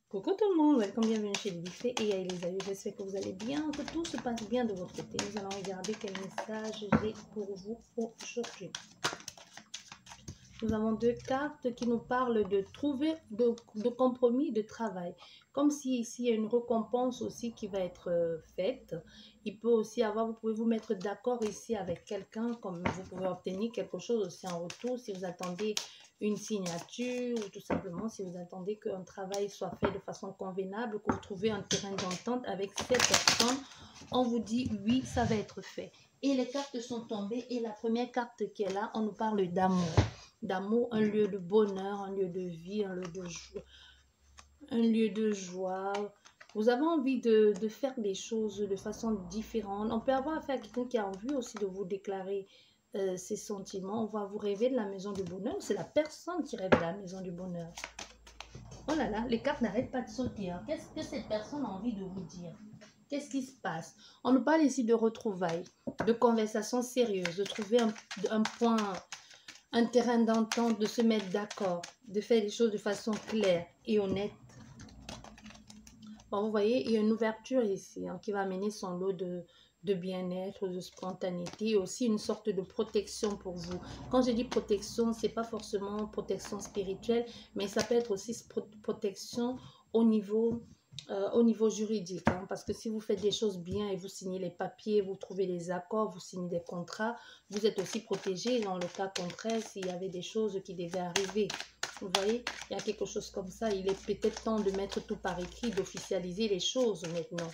Coucou tout le monde, welcome, bienvenue chez Biffé et Elisa. J'espère que vous allez bien, que tout se passe bien de votre côté. Nous allons regarder quel message j'ai pour vous aujourd'hui. Nous avons deux cartes qui nous parlent de trouver de compromis de travail. Comme si ici il y a une récompense aussi qui va être faite. Il peut aussi avoir, vous pouvez vous mettre d'accord ici avec quelqu'un, comme vous pouvez obtenir quelque chose aussi en retour si vous attendez une signature ou tout simplement si vous attendez qu'un travail soit fait de façon convenable, que vous trouvez un terrain d'entente avec cette personne. On vous dit oui, ça va être fait. Et les cartes sont tombées et la première carte qui est là, on nous parle d'amour. D'amour, un lieu de bonheur, un lieu de vie, un lieu de joie. Vous avez envie de faire des choses de façon différente. On peut avoir affaire à quelqu'un qui a envie aussi de vous déclarer ses sentiments. On va vous rêver de la maison du bonheur. C'est la personne qui rêve de la maison du bonheur. Oh là là, les cartes n'arrêtent pas de sauter. Hein. Qu'est-ce que cette personne a envie de vous dire? Qu'est-ce qui se passe? On nous parle ici de retrouvailles, de conversations sérieuses, de trouver un point... un terrain d'entente, de se mettre d'accord, de faire les choses de façon claire et honnête. Bon, vous voyez, il y a une ouverture ici hein, qui va amener son lot de bien-être, de spontanéité, et aussi une sorte de protection pour vous. Quand je dis protection, ce n'est pas forcément protection spirituelle, mais ça peut être aussi protection au niveau juridique. Hein, parce que si vous faites des choses bien et vous signez les papiers, vous trouvez les accords, vous signez des contrats, vous êtes aussi protégé dans le cas contraire s'il y avait des choses qui devaient arriver. Vous voyez, il y a quelque chose comme ça. Il est peut-être temps de mettre tout par écrit, d'officialiser les choses maintenant.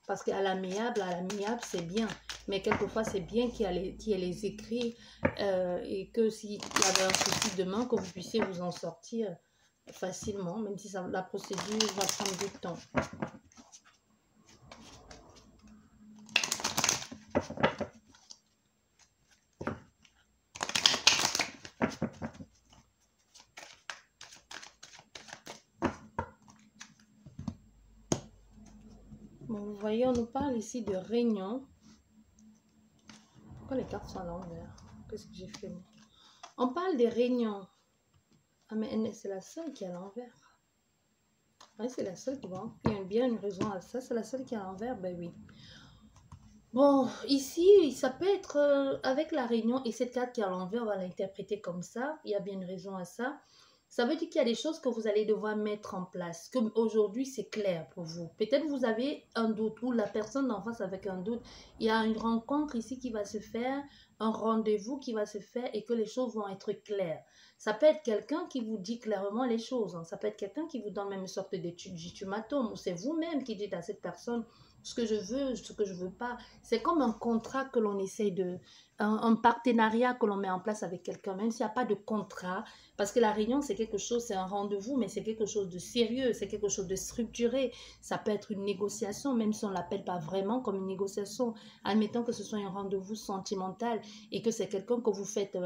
Parce qu'à l'amiable, c'est bien. Mais quelquefois, c'est bien qu'il y ait les écrits et que s'il y avait un souci demain, que vous puissiez vous en sortir facilement, même si la procédure va prendre du temps. Bon, vous voyez, on nous parle ici de réunion. Pourquoi les cartes sont à l'envers? Qu'est-ce que j'ai fait moi? On parle des réunions. Ah, mais c'est la seule qui est à l'envers. Oui, c'est la seule qui va. Il y a bien une raison à ça. C'est la seule qui est à l'envers. Ben oui. Bon, ici, ça peut être avec la réunion et cette carte qui est à l'envers, on va l'interpréter comme ça. Il y a bien une raison à ça. Ça veut dire qu'il y a des choses que vous allez devoir mettre en place. Comme aujourd'hui, c'est clair pour vous. Peut-être vous avez un doute ou la personne en face avec un doute. Il y a une rencontre ici qui va se faire, un rendez-vous qui va se faire et que les choses vont être claires. Ça peut être quelqu'un qui vous dit clairement les choses. Hein. Ça peut être quelqu'un qui vous donne même une sorte d'ultimatum. Ou c'est vous-même qui dites à cette personne ce que je veux, ce que je ne veux pas. C'est comme un contrat que l'on essaye de... Un partenariat que l'on met en place avec quelqu'un, même s'il n'y a pas de contrat. Parce que la réunion, c'est quelque chose, c'est un rendez-vous, mais c'est quelque chose de sérieux, c'est quelque chose de structuré. Ça peut être une négociation, même si on ne l'appelle pas vraiment comme une négociation. Admettons que ce soit un rendez-vous sentimental et que c'est quelqu'un que vous faites...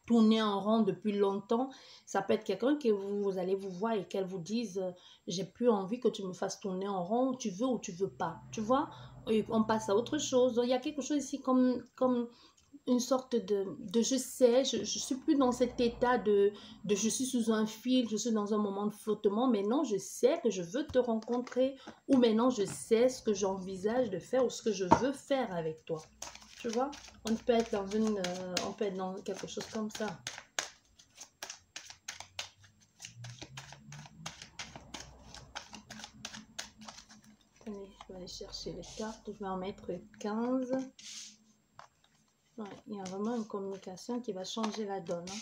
tourner en rond depuis longtemps, ça peut être quelqu'un que vous allez vous voir et qu'elle vous dise j'ai plus envie que tu me fasses tourner en rond, tu veux ou tu veux pas, tu vois, et on passe à autre chose. Donc, il y a quelque chose ici comme une sorte de je sais, je suis plus dans cet état de je suis sous un fil, je suis dans un moment de flottement, maintenant je sais que je veux te rencontrer ou maintenant je sais ce que j'envisage de faire ou ce que je veux faire avec toi. Tu vois, on peut être dans on peut être dans quelque chose comme ça. Attendez, je vais aller chercher les cartes. Je vais en mettre 15. Ouais, il y a vraiment une communication qui va changer la donne. Hein.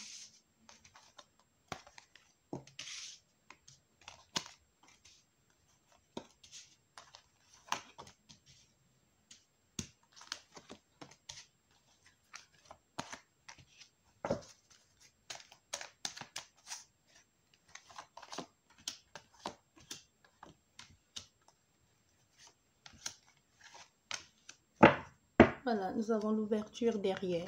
Voilà, nous avons l'ouverture derrière.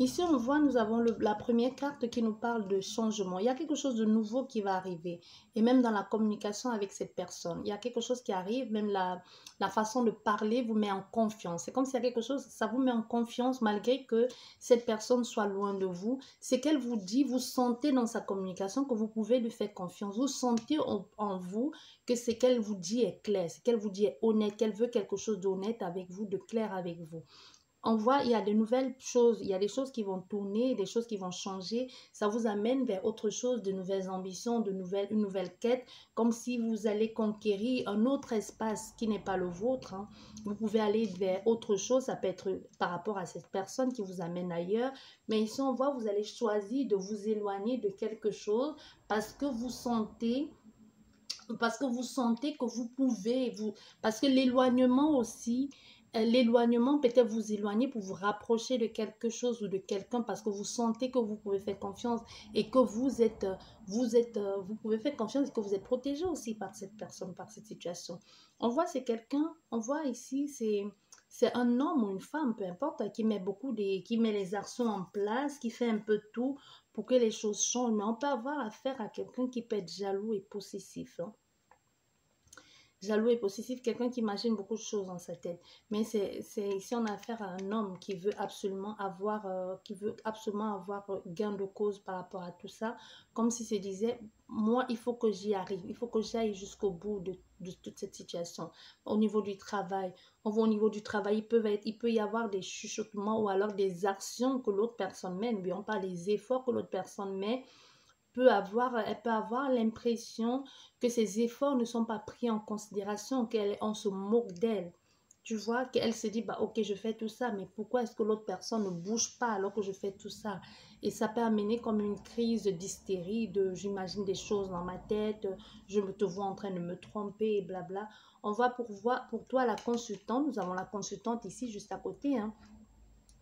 Ici, on voit, nous avons la première carte qui nous parle de changement. Il y a quelque chose de nouveau qui va arriver. Et même dans la communication avec cette personne, il y a quelque chose qui arrive, même la façon de parler vous met en confiance. C'est comme s'il y a quelque chose, ça vous met en confiance malgré que cette personne soit loin de vous. C'est qu'elle vous dit, vous sentez dans sa communication que vous pouvez lui faire confiance. Vous sentez en vous que ce qu'elle vous dit est clair, ce qu'elle vous dit est honnête, qu'elle veut quelque chose d'honnête avec vous, de clair avec vous. On voit, il y a de nouvelles choses, il y a des choses qui vont tourner, des choses qui vont changer. Ça vous amène vers autre chose, de nouvelles ambitions, une nouvelle quête, comme si vous allez conquérir un autre espace qui n'est pas le vôtre. Hein. Vous pouvez aller vers autre chose, ça peut être par rapport à cette personne qui vous amène ailleurs. Mais ici, on voit, vous allez choisir de vous éloigner de quelque chose parce que vous sentez que vous pouvez, parce que l'éloignement aussi, l'éloignement peut-être vous éloigner pour vous rapprocher de quelque chose ou de quelqu'un parce que vous sentez que vous pouvez faire confiance et que vous pouvez faire confiance et que vous êtes protégé aussi par cette personne, par cette situation. On voit c'est quelqu'un, on voit ici c'est un homme ou une femme, peu importe, qui met les actions en place, qui fait un peu tout pour que les choses changent. Mais on peut avoir affaire à quelqu'un qui peut être jaloux et possessif. Hein. Jaloux et possessif, quelqu'un qui imagine beaucoup de choses dans sa tête. Mais ici, on a affaire à un homme qui veut absolument avoir, gain de cause par rapport à tout ça. Comme s'il se disait, moi, il faut que j'y arrive. Il faut que j'aille jusqu'au bout de toute cette situation. Au niveau du travail, on voit au niveau du travail, il peut y avoir des chuchotements ou alors des actions que l'autre personne met. N'oublions pas les efforts que l'autre personne met elle peut avoir l'impression que ses efforts ne sont pas pris en considération, qu'on se moque d'elle. Tu vois, qu'elle se dit, bah, ok, je fais tout ça, mais pourquoi est-ce que l'autre personne ne bouge pas alors que je fais tout ça? Et ça peut amener comme une crise d'hystérie, j'imagine des choses dans ma tête, je te vois en train de me tromper, et blabla. On va pour toi la consultante, nous avons la consultante ici juste à côté, hein.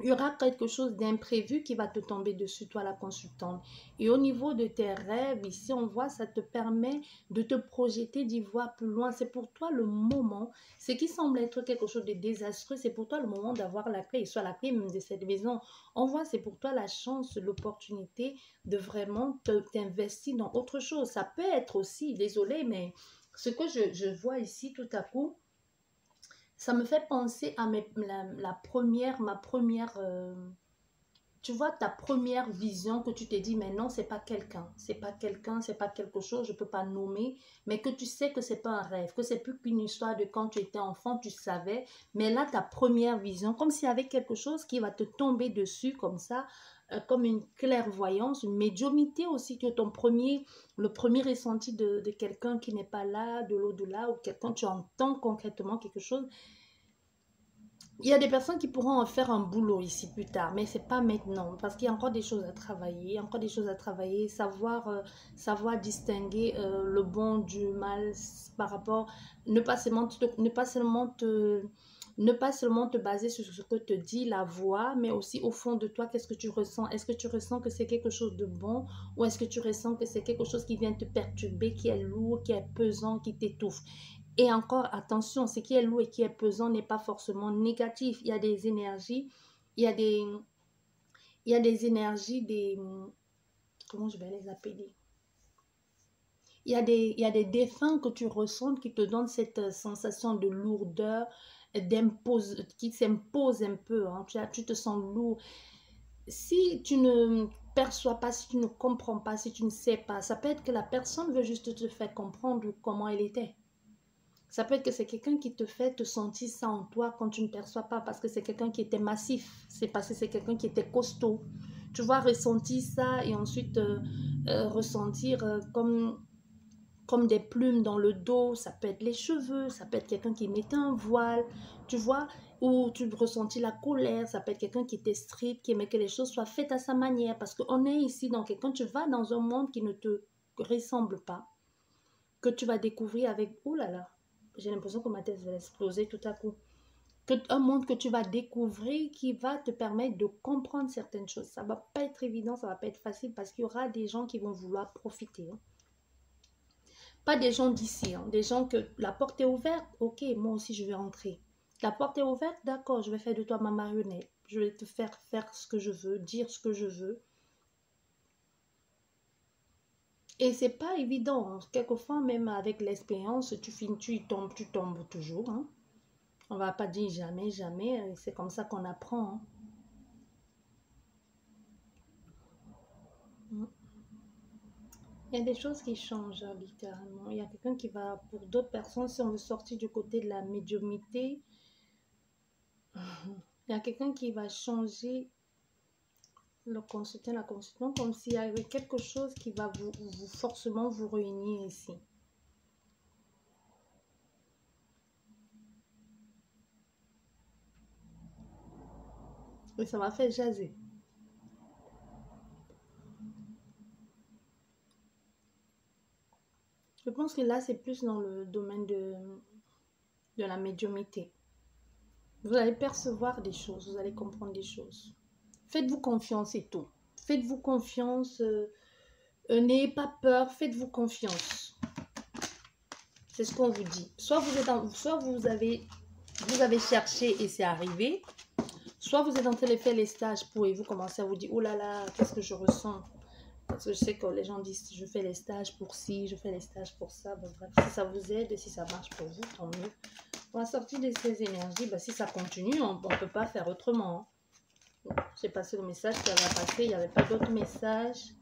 Il y aura quelque chose d'imprévu qui va te tomber dessus, toi la consultante. Et au niveau de tes rêves, ici on voit, ça te permet de te projeter, d'y voir plus loin. C'est pour toi le moment, ce qui semble être quelque chose de désastreux, c'est pour toi le moment d'avoir la clé, soit la clé même de cette maison. On voit, c'est pour toi la chance, l'opportunité de vraiment t'investir dans autre chose. Ça peut être aussi, désolé, mais ce que je vois ici tout à coup, ça me fait penser à ma première, tu vois, ta première vision que tu te dis, mais non, c'est pas quelqu'un, c'est pas quelque chose, je peux pas nommer, mais que tu sais que c'est pas un rêve, que c'est plus qu'une histoire de quand tu étais enfant, tu savais, mais là, ta première vision, comme s'il y avait quelque chose qui va te tomber dessus comme ça, comme une clairvoyance, une médiumnité aussi, que le premier ressenti de quelqu'un qui n'est pas là, de l'au-delà, ou quelqu'un, tu entends concrètement quelque chose. Il y a des personnes qui pourront en faire un boulot ici plus tard, mais c'est pas maintenant, parce qu'il y a encore des choses à travailler, il y a encore des choses à travailler, savoir distinguer le bon du mal par rapport, ne pas seulement te baser sur ce que te dit la voix, mais aussi au fond de toi, qu'est-ce que tu ressens? Est-ce que tu ressens que c'est quelque chose de bon ou est-ce que tu ressens que c'est quelque chose qui vient te perturber, qui est lourd, qui est pesant, qui t'étouffe? Et encore, attention, ce qui est lourd et qui est pesant n'est pas forcément négatif. Il y a des énergies, il y a des, il y a des énergies, comment je vais les appeler? Il y a des défunts que tu ressens qui te donnent cette sensation de lourdeur, qui s'impose un peu. Hein. Tu te sens lourd. Si tu ne perçois pas, si tu ne comprends pas, si tu ne sais pas, ça peut être que la personne veut juste te faire comprendre comment elle était. Ça peut être que c'est quelqu'un qui te fait te sentir ça en toi quand tu ne perçois pas parce que c'est quelqu'un qui était massif. C'est parce que c'est quelqu'un qui était costaud. Tu vas ressentir ça et ensuite ressentir comme des plumes dans le dos. Ça peut être les cheveux, ça peut être quelqu'un qui mettait un voile, tu vois, ou tu ressentis la colère. Ça peut être quelqu'un qui était strict, qui aimait que les choses soient faites à sa manière. Parce qu'on est ici dans quelqu'un, tu vas dans un monde qui ne te ressemble pas, que tu vas découvrir avec... Oh là là, j'ai l'impression que ma tête va exploser tout à coup. Un monde que tu vas découvrir qui va te permettre de comprendre certaines choses. Ça ne va pas être évident, ça ne va pas être facile parce qu'il y aura des gens qui vont vouloir profiter. Hein. Pas des gens d'ici, hein, des gens que la porte est ouverte, ok, moi aussi je vais rentrer. La porte est ouverte, d'accord, je vais faire de toi ma marionnette. Je vais te faire faire ce que je veux, dire ce que je veux. Et c'est pas évident. Hein. Quelquefois, même avec l'expérience, tu tombes toujours. Hein. On va pas dire jamais, jamais. C'est comme ça qu'on apprend. Hein. Il y a des choses qui changent littéralement. Il y a quelqu'un qui va, pour d'autres personnes, si on veut sortir du côté de la médiumnité, il y a quelqu'un qui va changer le consultant, la consultante, comme s'il y avait quelque chose qui va forcément vous réunir ici. Et ça va faire jaser. Je pense que là, c'est plus dans le domaine de la médiumnité. Vous allez percevoir des choses, vous allez comprendre des choses. Faites-vous confiance et tout. Faites-vous confiance. N'ayez pas peur, faites-vous confiance. C'est ce qu'on vous dit. Soit vous avez cherché et c'est arrivé. Soit vous êtes en train de faire les stages et vous commencez à vous dire, oh là là, qu'est-ce que je ressens? Parce que je sais que les gens disent, je fais les stages pour ci, je fais les stages pour ça. Bon, bref, si ça vous aide, si ça marche pour vous, tant mieux. On va sortir de ces énergies. Ben, si ça continue, on ne peut pas faire autrement. Bon, j'ai passé le message qui avait passé. Il n'y avait pas d'autres messages.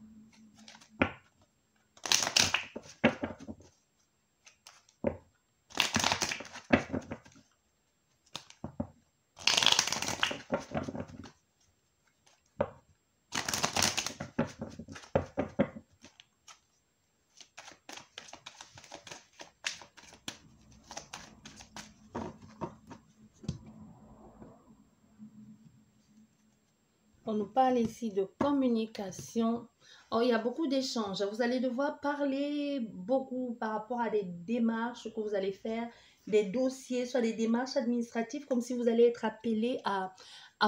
On nous parle ici de communication. Oh, il y a beaucoup d'échanges. Vous allez devoir parler beaucoup par rapport à des démarches que vous allez faire, des dossiers, soit des démarches administratives, comme si vous allez être appelé à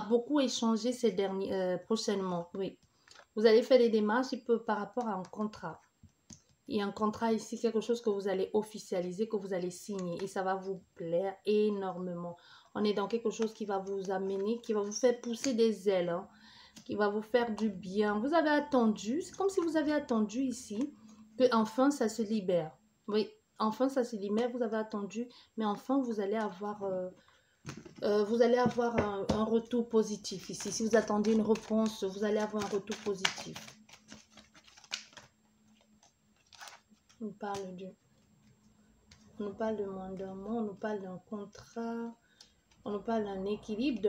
beaucoup échanger ces derniers, prochainement. Oui. Vous allez faire des démarches par rapport à un contrat. Il y a un contrat ici, quelque chose que vous allez officialiser, que vous allez signer. Et ça va vous plaire énormément. On est dans quelque chose qui va vous amener, qui va vous faire pousser des ailes, hein, qui va vous faire du bien. Vous avez attendu, c'est comme si vous avez attendu ici, que enfin ça se libère. Oui, enfin ça se libère, vous avez attendu, mais enfin vous allez avoir un retour positif ici. Si vous attendez une réponse, vous allez avoir un retour positif. On nous parle de mandement, on nous parle d'un contrat, on nous parle d'un équilibre,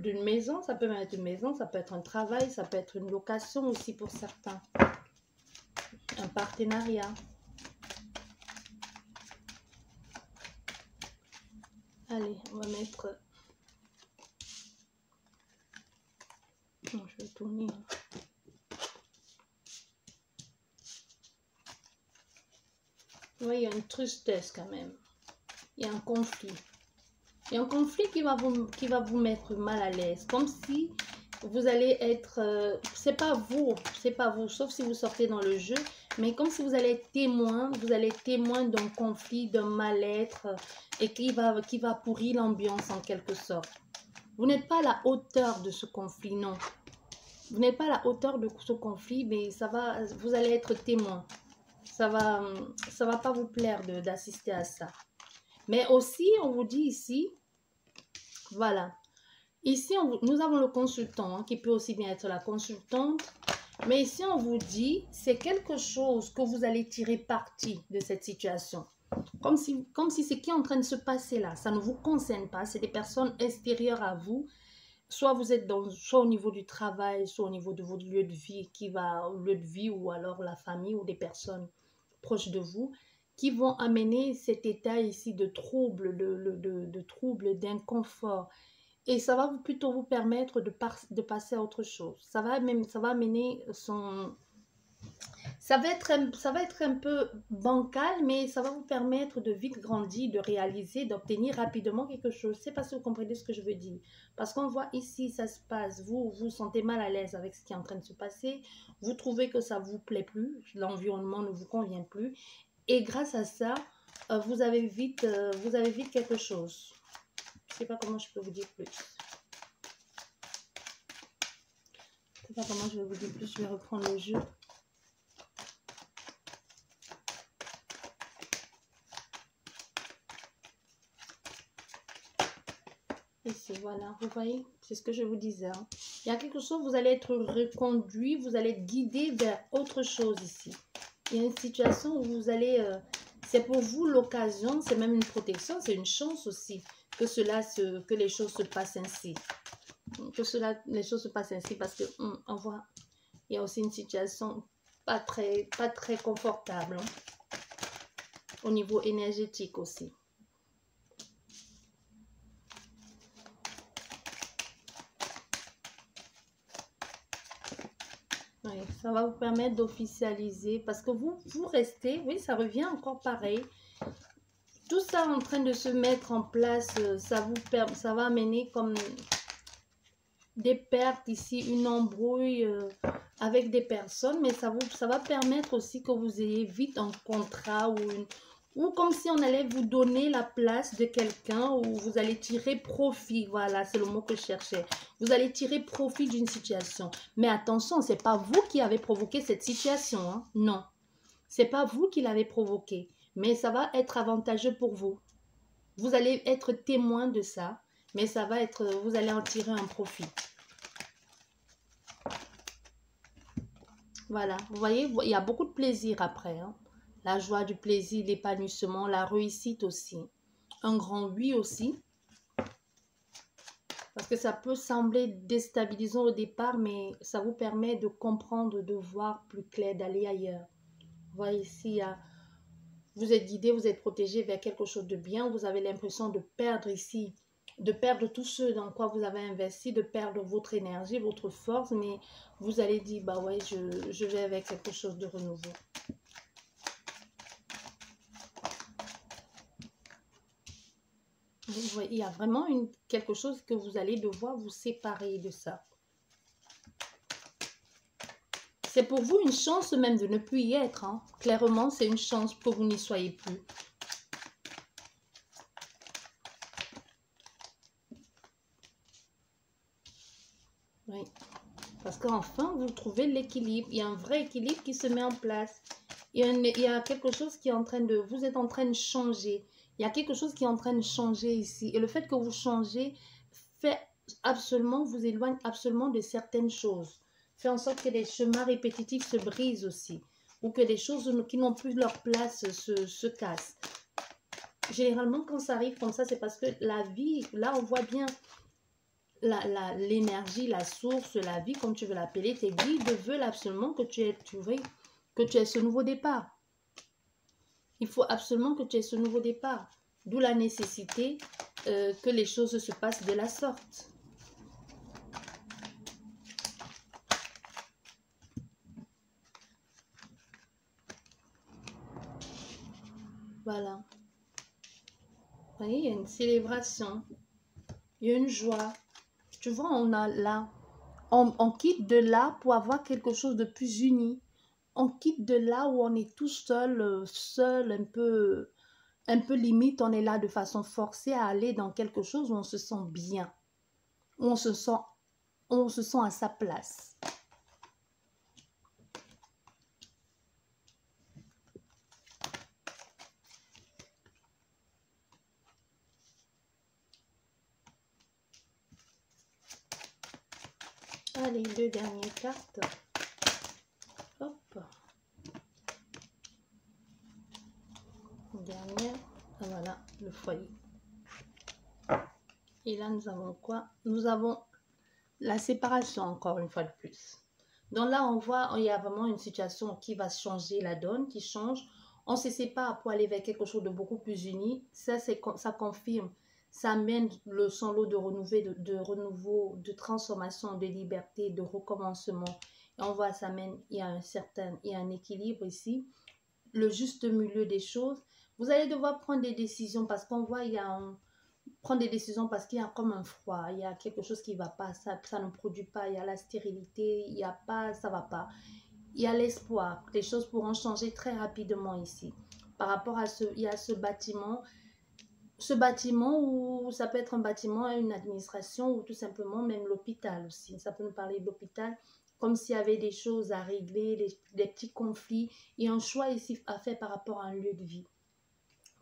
d'une maison. Ça peut même être une maison, ça peut être un travail, ça peut être une location aussi pour certains. Un partenariat. Allez, on va mettre... Non, je vais tourner. Oui, il y a une tristesse quand même. Il y a un conflit. Il y a un conflit qui va vous mettre mal à l'aise. Comme si vous allez être... c'est pas vous, sauf si vous sortez dans le jeu. Mais comme si vous allez être témoin, d'un conflit, d'un mal-être et qui va pourrir l'ambiance en quelque sorte. Vous n'êtes pas à la hauteur de ce conflit, non. Vous n'êtes pas à la hauteur de ce conflit, mais vous allez être témoin. Ça va pas vous plaire d'assister à ça. Mais aussi, on vous dit ici, voilà. Ici, nous avons le consultant, hein, qui peut aussi bien être la consultante. Mais ici, on vous dit, c'est quelque chose que vous allez tirer parti de cette situation. Comme si ce qui est en train de se passer là, ça ne vous concerne pas. C'est des personnes extérieures à vous. Soit vous êtes soit au niveau du travail, soit au niveau de votre lieu de vie, ou alors la famille ou des personnes proches de vous, qui vont amener cet état ici de trouble, de trouble, d'inconfort. Et ça va plutôt vous permettre de passer à autre chose. Ça va amener ça va être un peu bancal, mais ça va vous permettre de vite grandir, de réaliser, d'obtenir rapidement quelque chose. C'est parce que vous comprenez ce que je veux dire. Parce qu'on voit ici, ça se passe, vous vous sentez mal à l'aise avec ce qui est en train de se passer, vous trouvez que ça ne vous plaît plus, l'environnement ne vous convient plus, et grâce à ça, vous avez vite quelque chose. Je ne sais pas comment je peux vous dire plus. sais pas comment je vais vous dire plus, je vais reprendre le jeu. Ici, voilà, vous voyez, c'est ce que je vous disais. Hein. Il y a quelque chose, vous allez être reconduit, vous allez être guidé vers autre chose ici. Il y a une situation où vous allez, c'est pour vous l'occasion, c'est même une protection, c'est une chance aussi que les choses se passent ainsi. Les choses se passent ainsi parce que, on voit, il y a aussi une situation pas très confortable hein, au niveau énergétique aussi. Oui, ça va vous permettre d'officialiser parce que vous restez, oui, ça revient encore pareil. Tout ça en train de se mettre en place, ça va amener comme des pertes ici, une embrouille avec des personnes, mais ça va permettre aussi que vous ayez vite un contrat ou comme si on allait vous donner la place de quelqu'un où vous allez tirer profit. Voilà, c'est le mot que je cherchais. Vous allez tirer profit d'une situation. Mais attention, ce n'est pas vous qui avez provoqué cette situation. Hein? Non, ce n'est pas vous qui l'avez provoqué. Mais ça va être avantageux pour vous. Vous allez être témoin de ça, mais vous allez en tirer un profit. Voilà, vous voyez, il y a beaucoup de plaisir après. Hein? La joie, du plaisir, l'épanouissement, la réussite aussi. Un grand oui aussi. Parce que ça peut sembler déstabilisant au départ, mais ça vous permet de comprendre, de voir plus clair, d'aller ailleurs. Vous voyez ici, vous êtes guidé, vous êtes protégé vers quelque chose de bien. Vous avez l'impression de perdre ici, de perdre tout ce dans quoi vous avez investi, de perdre votre énergie, votre force, mais vous allez dire, bah ouais, je vais avec quelque chose de renouveau. Il y a vraiment quelque chose que vous allez devoir vous séparer de ça. C'est pour vous une chance même de ne plus y être. Hein. Clairement, c'est une chance que vous n'y soyez plus. Oui. Parce qu'enfin, vous trouvez l'équilibre. Il y a un vrai équilibre qui se met en place. Il y a quelque chose qui est en train de... Vous êtes en train de changer. Il y a quelque chose qui est en train de changer ici. Et le fait que vous changez fait absolument, vous éloigne absolument de certaines choses. Fait en sorte que les chemins répétitifs se brisent aussi. Ou que des choses qui n'ont plus leur place se cassent. Généralement, quand ça arrive comme ça, c'est parce que la vie, là, on voit bien l'énergie, la source, la vie, comme tu veux l'appeler, tes guides veulent absolument que tu aies ce nouveau départ. Il faut absolument que tu aies ce nouveau départ. D'où la nécessité que les choses se passent de la sorte. Voilà. Vous voyez, il y a une célébration. Il y a une joie. Tu vois, on a là. On quitte de là pour avoir quelque chose de plus uni. On quitte de là où on est tout seul, un peu limite. On est là de façon forcée à aller dans quelque chose où on se sent bien. Où on se sent à sa place. Allez, 2 dernières cartes. Hop. Dernière. Ah, voilà, le foyer. Et là, nous avons quoi? Nous avons la séparation, encore une fois de plus. Donc là, on voit, il y a vraiment une situation qui va changer la donne, qui change. On se sépare pour aller vers quelque chose de beaucoup plus uni. Ça confirme. Ça amène son lot de renouveau, de transformation, de liberté, de recommencement. Et on voit, ça amène, il y a un équilibre ici. Le juste milieu des choses. Vous allez devoir prendre des décisions parce qu'on voit, prendre des décisions parce qu'il y a comme un froid, il y a quelque chose qui ne va pas, ça ne produit pas, il y a la stérilité, il y a pas, ça ne va pas. Il y a l'espoir, les choses pourront changer très rapidement ici. Par rapport à il y a ce bâtiment où ça peut être un bâtiment, une administration ou tout simplement même l'hôpital aussi. Ça peut nous parler de l'hôpital comme s'il y avait des choses à régler, des petits conflits, et un choix ici à faire par rapport à un lieu de vie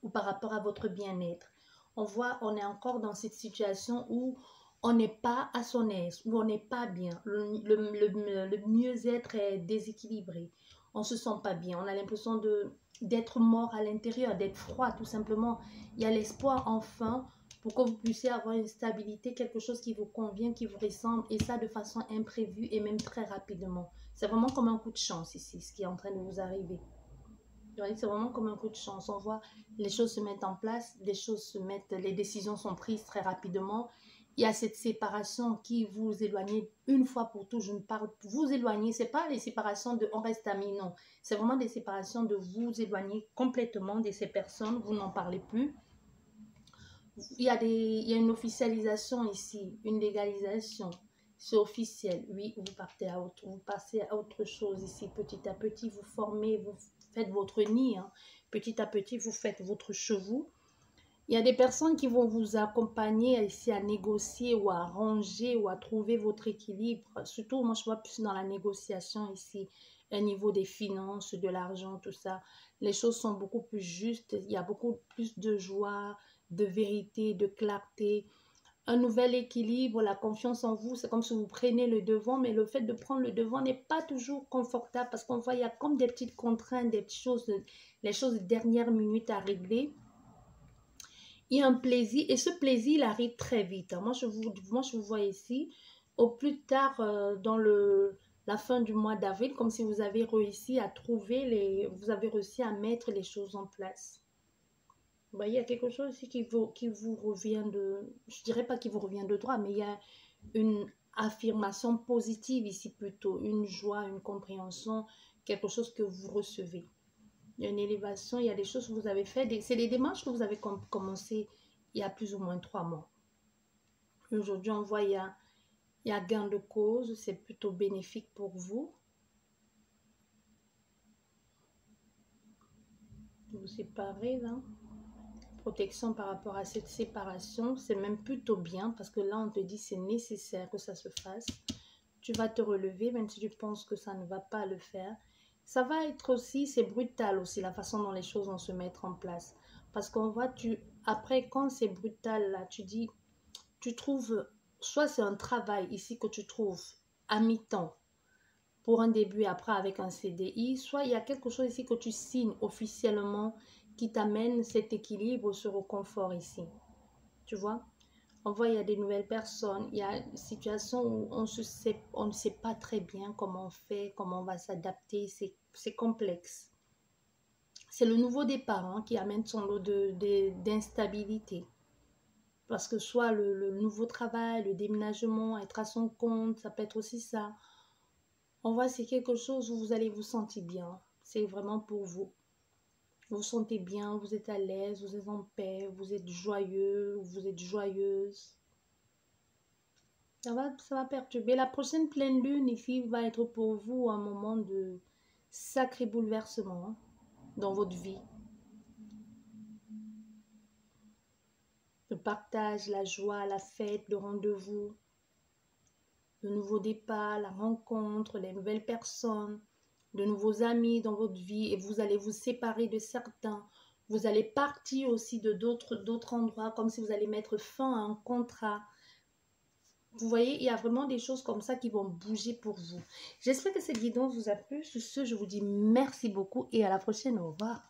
ou par rapport à votre bien-être. On est encore dans cette situation où on n'est pas à son aise, où on n'est pas bien. Le mieux-être est déséquilibré. On ne se sent pas bien. On a l'impression d'être mort à l'intérieur, d'être froid tout simplement. Il y a l'espoir enfin pour que vous puissiez avoir une stabilité, quelque chose qui vous convient, qui vous ressemble, et ça de façon imprévue et même très rapidement. C'est vraiment comme un coup de chance ici, ce qui est en train de vous arriver. C'est vraiment comme un coup de chance. On voit les choses se mettent en place, les décisions sont prises très rapidement. Il y a cette séparation qui vous éloigne une fois pour toutes. Je ne parle vous éloigner, ce n'est pas les séparations de on reste amis, non. C'est vraiment des séparations de vous éloigner complètement de ces personnes, vous n'en parlez plus. Il y a une officialisation ici, une légalisation. C'est officiel. Oui, vous passez à autre chose ici. Petit à petit, vous formez, vous faites votre nid. Hein. Petit à petit, vous faites votre chevaux. Il y a des personnes qui vont vous accompagner ici à négocier ou à ranger ou à trouver votre équilibre. Surtout, moi, je vois plus dans la négociation ici, au niveau des finances, de l'argent, tout ça. Les choses sont beaucoup plus justes. Il y a beaucoup plus de joie, de vérité, de clarté. Un nouvel équilibre, la confiance en vous, c'est comme si vous prenez le devant, mais le fait de prendre le devant n'est pas toujours confortable parce qu'on voit il y a comme des petites contraintes, des petites choses, les choses de dernière minute à régler. Il y a un plaisir et ce plaisir, il arrive très vite. Moi, je vous vois ici, au plus tard dans la fin du mois d'avril, comme si vous avez réussi à vous avez réussi à mettre les choses en place. Vous voyez, il y a quelque chose ici qui vous revient je dirais pas qui vous revient de droit, mais il y a une affirmation positive ici plutôt, une joie, une compréhension, quelque chose que vous recevez. Il y a une élévation, il y a des choses que vous avez faites, c'est des démarches que vous avez commencé il y a plus ou moins 3 mois. Aujourd'hui, on voit il y a gain de cause, c'est plutôt bénéfique pour vous. Vous séparez là. Protection par rapport à cette séparation, c'est même plutôt bien parce que là on te dit c'est nécessaire que ça se fasse. Tu vas te relever même si tu penses que ça ne va pas le faire. Ça va être aussi, c'est brutal aussi la façon dont les choses vont se mettre en place. Parce qu'on voit, après quand c'est brutal là, tu trouves, soit c'est un travail ici que tu trouves à mi-temps pour un début après avec un CDI, soit il y a quelque chose ici que tu signes officiellement qui t'amène cet équilibre, ce reconfort ici. Tu vois? On voit, il y a des nouvelles personnes, il y a une situation où on ne sait pas très bien comment on fait, comment on va s'adapter, c'est complexe. C'est le nouveau départ hein, qui amène son lot d'instabilité. Parce que soit le nouveau travail, le déménagement, être à son compte, ça peut être aussi ça. On voit c'est quelque chose où vous allez vous sentir bien. C'est vraiment pour vous. Vous vous sentez bien, vous êtes à l'aise, vous êtes en paix, vous êtes joyeux, vous êtes joyeuse. Ça va perturber. La prochaine pleine lune ici va être pour vous un moment de sacré bouleversement hein, dans votre vie. Le partage, la joie, la fête, le rendez-vous, le nouveau départ, la rencontre, les nouvelles personnes, de nouveaux amis dans votre vie et vous allez vous séparer de certains. Vous allez partir aussi de d'autres endroits comme si vous allez mettre fin à un contrat. Vous voyez, il y a vraiment des choses comme ça qui vont bouger pour vous. J'espère que cette guidance vous a plu. Sur ce, je vous dis merci beaucoup et à la prochaine. Au revoir.